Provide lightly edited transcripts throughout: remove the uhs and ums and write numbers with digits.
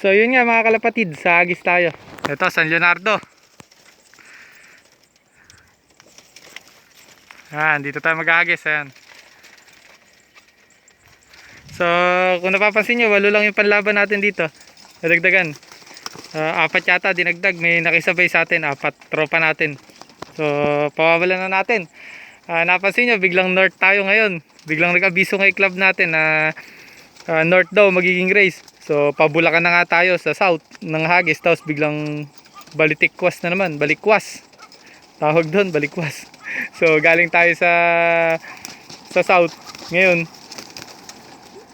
So yun nga mga kalapatid, sa hagis tayo. Ito, San Leonardo. Ayan, dito tayo maghahagis. Ayan. So kung napapansin nyo, 8 lang yung panlaban natin dito. Nadagdagan. 4 yata dinagdag. May nakisabay sa atin, 4 tropa natin. So pawawalan na natin. Napansin nyo, biglang north tayo ngayon. Biglang nag-abiso ng club natin na north daw magiging race. So pabulakan na nga tayo sa south ng hagis. Tapos biglang balitikwas na naman. Balikwas. Tawag doon, balikwas. So galing tayo sa south. Ngayon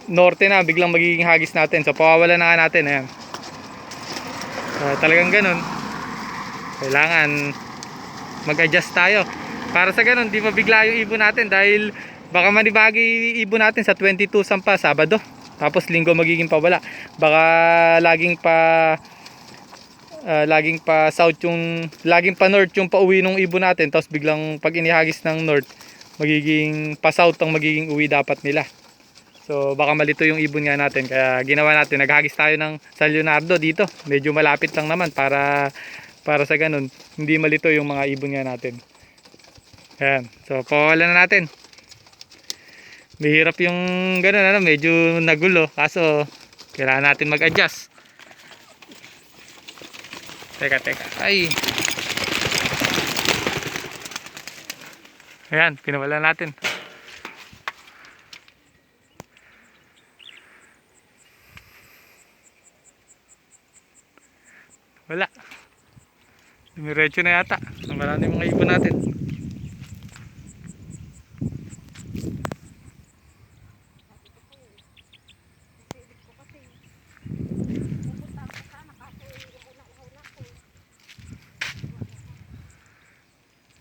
norte na, biglang magiging hagis natin. So pawawalan na nga natin. Ayan. Talagang ganun. Kailangan mag-adjust tayo. Para sa ganun, di mabigla yung ibon natin. Dahil baka manibagi ibon natin sa 22 sampa, Sabado. Tapos linggo magiging pawala. Baka laging pa south yung, laging pa north yung pauwi ng ibon natin. Tapos biglang pag inihagis ng north, magiging pa south ang magiging uwi dapat nila. So baka malito yung ibon nga natin. Kaya ginawa natin, naghagis tayo ng San Leonardo dito. Medyo malapit lang naman para sa ganun hindi malito yung mga ibon nga natin. Ayan. So pawalan na natin. Mahirap yung ganun, medyo nagulo. Kaso kailangan natin mag-adjust. Teka. Ay. Ayan, pinawalan natin. Wala. Dumiretso na yata. Marami mga ibon natin.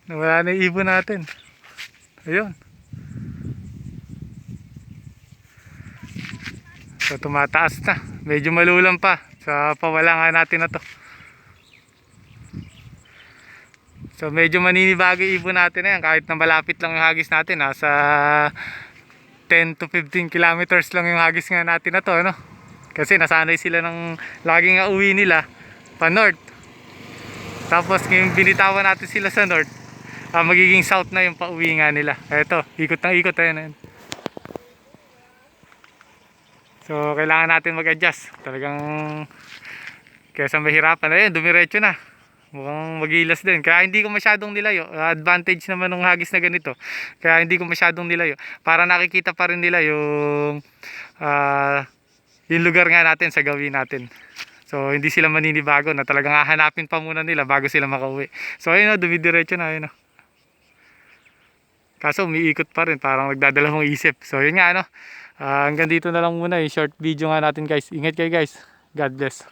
Nawala na yung ibon natin. Ayun. So tumataas na. Medyo malulang pa. Sa pawala nga natin na to. So medyo maninibago yung ibon natin na yan. Kahit na malapit lang yung hagis natin. Nasa 10 to 15 kilometers lang yung hagis nga natin na to. Kasi nasanay sila ng laging uwi nila pa north. Tapos ngayon binitawan natin sila sa north. Magiging south na yung pauwi nga nila. Eto, ikot ng ikot. Ayan. So kailangan natin mag-adjust. Talagang kaysa mahirapan. Ayun, dumiretso na. Mukhang magilas din. Kaya hindi ko masyadong nilayo. Advantage naman ng hagis na ganito. Kaya hindi ko masyadong nilayo. Para nakikita pa rin nila yung lugar nga natin sa gawin natin. So hindi sila maninibago na talagang hahanapin pa muna nila bago sila makauwi. So ayun dumidiretso na. Ayun. Kaso umiikot pa rin. Parang nagdadalawang isip. So yun nga hanggang dito na lang muna yung short video nga natin guys. Ingat kayo guys. God bless.